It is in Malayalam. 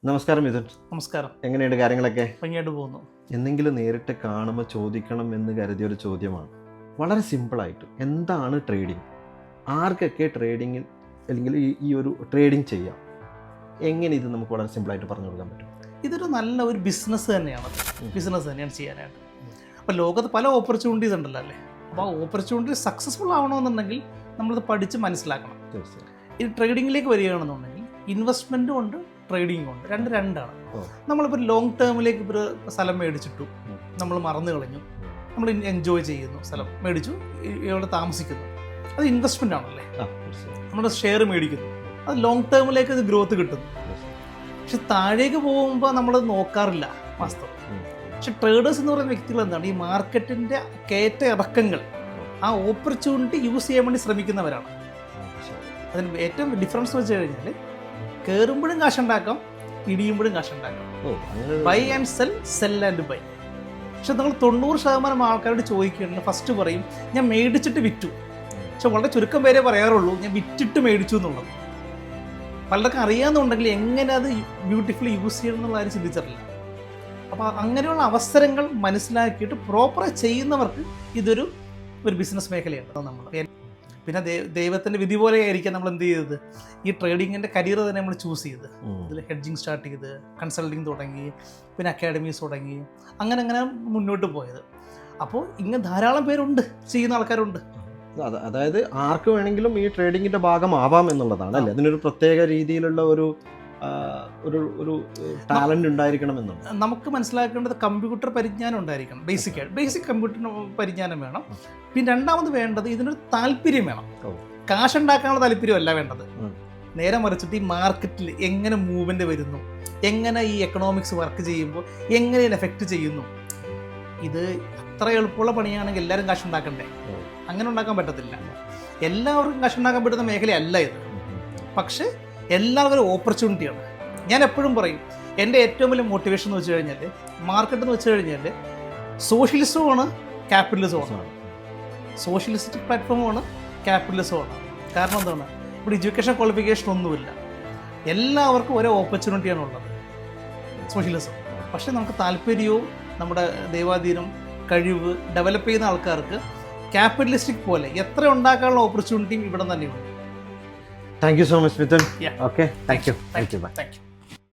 നമസ്കാരം മിഥുൻ. നമസ്കാരം. എങ്ങനെയുണ്ട് കാര്യങ്ങളൊക്കെ? ഭംഗിയായിട്ട് പോകുന്നു. എന്തെങ്കിലും നേരിട്ട് കാണുമ്പോൾ ചോദിക്കണം എന്ന് കരുതിയൊരു ചോദ്യമാണ്. വളരെ സിമ്പിളായിട്ട്, എന്താണ് ട്രേഡിംഗ്? ആർക്കൊക്കെ ട്രേഡിങ്ങിൽ അല്ലെങ്കിൽ ഈ ഒരു ട്രേഡിംഗ് ചെയ്യാം? എങ്ങനെ ഇത് നമുക്ക് വളരെ സിമ്പിളായിട്ട് പറഞ്ഞു കൊടുക്കാൻ പറ്റും? ഇതൊരു നല്ല ഒരു ബിസിനസ് തന്നെയാണ് ചെയ്യാനായിട്ട്. അപ്പോൾ ലോകത്ത് പല ഓപ്പർച്യൂണിറ്റീസ് ഉണ്ടല്ലോ അല്ലേ? അപ്പോൾ ആ ഓപ്പർച്യൂണിറ്റി സക്സസ്ഫുൾ ആവണമെന്നുണ്ടെങ്കിൽ നമ്മളത് പഠിച്ച് മനസ്സിലാക്കണം. ഈ ട്രേഡിങ്ങിലേക്ക് വരികയാണെന്നുണ്ടെങ്കിൽ ഇൻവെസ്റ്റ്മെൻറ്റും ഉണ്ട്, ട്രേഡിങ്ങും ഉണ്ട്. രണ്ടാണ്. നമ്മളിപ്പോൾ ലോങ് ടേമിലേക്ക് ഒരു സ്ഥലം മേടിച്ചിട്ടു, നമ്മൾ മറന്നു കളഞ്ഞു, നമ്മൾ എൻജോയ് ചെയ്യുന്നു, സ്ഥലം മേടിച്ചു, ഇവിടെ താമസിക്കുന്നു, അത് ഇൻവെസ്റ്റ്മെൻ്റ് ആണല്ലേ? നമ്മുടെ ഷെയർ മേടിക്കുന്നു, അത് ലോങ് ടേമിലേക്ക് അത് ഗ്രോത്ത് കിട്ടുന്നു. പക്ഷെ താഴേക്ക് പോകുമ്പോൾ നമ്മളത് നോക്കാറില്ല വാസ്തവം. പക്ഷെ ട്രേഡേഴ്സ് എന്ന് പറയുന്ന വ്യക്തികൾ എന്താണ്, ഈ മാർക്കറ്റിൻ്റെ കയറ്റ ഇറക്കങ്ങൾ, ആ ഓപ്പർച്യൂണിറ്റി യൂസ് ചെയ്യാൻ വേണ്ടി ശ്രമിക്കുന്നവരാണ്. അതിന് ഏറ്റവും ഡിഫറൻസ് വെച്ച് കഴിഞ്ഞാൽ കയറുമ്പോഴും കാശുണ്ടാക്കാം, ഇടിയുമ്പോഴും കാശുണ്ടാക്കാം. Buy and sell and buy. പക്ഷെ നിങ്ങൾ 90% ആൾക്കാരോട് ചോദിക്കുകയാണെങ്കിൽ ഫസ്റ്റ് പറയും ഞാൻ മേടിച്ചിട്ട് വിറ്റു. പക്ഷെ വളരെ ചുരുക്കം പേരെ പറയാറുള്ളൂ ഞാൻ വിറ്റിട്ട് മേടിച്ചു എന്നുള്ളത്. പലർക്കും അറിയാമെന്നുണ്ടെങ്കിൽ എങ്ങനെ അത് ബ്യൂട്ടിഫുള്ളി യൂസ് ചെയ്യണം എന്നുള്ള കാര്യം ചിന്തിച്ചിട്ടില്ല. അപ്പോൾ അങ്ങനെയുള്ള അവസരങ്ങൾ മനസ്സിലാക്കിയിട്ട് പ്രോപ്പറായി ചെയ്യുന്നവർക്ക് ഇതൊരു ബിസിനസ് മേഖലയാണ്. നമ്മൾ പിന്നെ ദൈവത്തിൻ്റെ വിധി പോലെ ആയിരിക്കാം നമ്മൾ എന്ത് ചെയ്തത്, ഈ ട്രേഡിങ്ങിൻ്റെ കരിയർ തന്നെ നമ്മൾ ചൂസ് ചെയ്ത്. ഇതിൽ ഹെഡ്ജിങ് സ്റ്റാർട്ട് ചെയ്ത്, കൺസൾട്ടിങ് തുടങ്ങി, പിന്നെ അക്കാഡമീസ് തുടങ്ങി, അങ്ങനെ മുന്നോട്ട് പോയത്. അപ്പോൾ ഇങ്ങനെ ധാരാളം പേരുണ്ട്, ചെയ്യുന്ന ആൾക്കാരുണ്ട്. അതായത് ആർക്ക് വേണമെങ്കിലും ഈ ട്രേഡിങ്ങിൻ്റെ ഭാഗമാവാം എന്നുള്ളതാണ് അല്ലേ? അതിനൊരു പ്രത്യേക രീതിയിലുള്ള ഒരു ടാലന്റ് ഉണ്ടായിരിക്കണം എന്നുണ്ട്. നമുക്ക് മനസ്സിലാക്കേണ്ടത് കമ്പ്യൂട്ടർ പരിജ്ഞാനം ഉണ്ടായിരിക്കണം. ബേസിക് കമ്പ്യൂട്ടർ പരിജ്ഞാനം വേണം. പിന്നെ രണ്ടാമത് വേണ്ടത് ഇതിനൊരു താല്പര്യം വേണം. കാശുണ്ടാക്കാനുള്ള താല്പര്യമല്ല വേണ്ടത്. നേരെ മറിച്ചിട്ട് ഈ മാർക്കറ്റിൽ എങ്ങനെ മൂവ്മെന്റ് വരുന്നു, എങ്ങനെ ഈ എക്കണോമിക്സ് വർക്ക് ചെയ്യുമ്പോൾ എങ്ങനെ എഫക്റ്റ് ചെയ്യുന്നു, ഇത് അത്ര എളുപ്പമുള്ള പണിയാണെങ്കിൽ എല്ലാവരും കാശുണ്ടാക്കണ്ടേ? അങ്ങനെ ഉണ്ടാക്കാൻ പറ്റത്തില്ല. എല്ലാവർക്കും കാശുണ്ടാക്കാൻ പറ്റുന്ന മേഖലയല്ല ഇത്. പക്ഷേ എല്ലാവർക്കും ഓപ്പർച്യൂണിറ്റിയാണ്. ഞാൻ എപ്പോഴും പറയും, എൻ്റെ ഏറ്റവും വലിയ മോട്ടിവേഷൻ എന്ന് വെച്ച് കഴിഞ്ഞാൽ, മാർക്കറ്റ് എന്ന് വെച്ച് കഴിഞ്ഞാൽ സോഷ്യലിസവുമാണ് ക്യാപിറ്റലിസവുമാണ്. സോഷ്യലിസ്റ്റിക് പ്ലാറ്റ്ഫോമാണ് ക്യാപിറ്റലിസവുമാണ്. കാരണം എന്താണ്, ഇവിടെ എഡ്യൂക്കേഷൻ ക്വാളിഫിക്കേഷൻ ഒന്നുമില്ല, എല്ലാവർക്കും ഒരേ ഓപ്പർച്യൂണിറ്റിയാണ് ഉള്ളത് സോഷ്യലിസം. പക്ഷേ നമുക്ക് താല്പര്യവും നമ്മുടെ ദൈവാധീനം കഴിവ് ഡെവലപ്പ് ചെയ്യുന്ന ആൾക്കാർക്ക് ക്യാപിറ്റലിസ്റ്റിക് പോലെ എത്ര ഉണ്ടാക്കാനുള്ള ഓപ്പർച്യൂണിറ്റിയും ഇവിടെ തന്നെയുണ്ട്. Thank you so much, Mithun. Yeah. Okay. Thank you. Thank you.